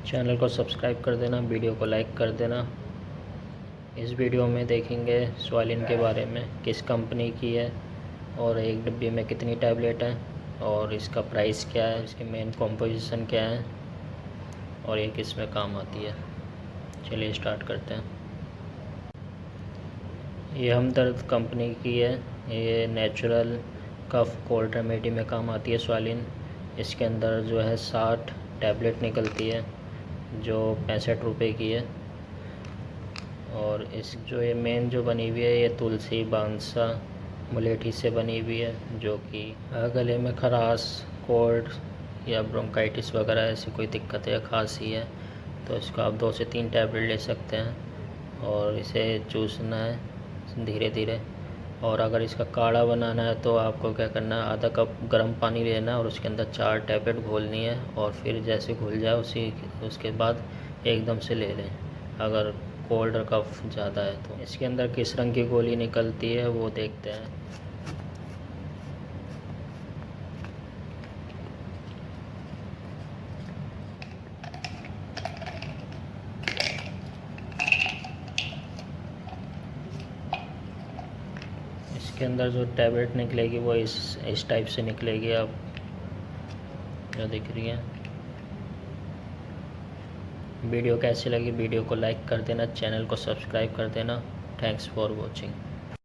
Channel को subscribe कर देना, वीडियो को लाइक कर देना। इस वीडियो में देखेंगे स्वालिन के बारे में, किस कंपनी की है और एक डिब्बी में कितनी टैबलेट है और इसका प्राइस क्या है, इसकी मेन कॉम्पोजिशन क्या है और ये किस में काम आती है। चलिए स्टार्ट करते हैं। ये हमदर्द कंपनी की है। ये नेचुरल कफ कोल्ड रेमेडी में काम आती है स्वालिन। इसके अंदर जो है 60 टैबलेट निकलती है जो 65 रुपये की है। और इस जो ये मेन जो बनी हुई है ये तुलसी बांसा मुलेठी से बनी हुई है, जो कि गले में खराश, कोल्ड या ब्रोंकाइटिस वगैरह ऐसी कोई दिक्कत या खांसी है तो इसको आप 2 से 3 टैबलेट ले सकते हैं और इसे चूसना है धीरे धीरे। और अगर इसका काढ़ा बनाना है तो आपको क्या करना है, आधा कप गर्म पानी लेना है और उसके अंदर 4 टैबलेट घोलनी है और फिर जैसे घुल जाए उसके बाद एकदम से ले लें अगर कोल्ड और कफ ज़्यादा है तो। इसके अंदर किस रंग की गोली निकलती है वो देखते हैं। इसके अंदर जो टैबलेट निकलेगी वो इस टाइप से निकलेगी, आप जो दिख रही है। वीडियो कैसी लगी वीडियो को लाइक कर देना, चैनल को सब्सक्राइब कर देना। Thanks for watching.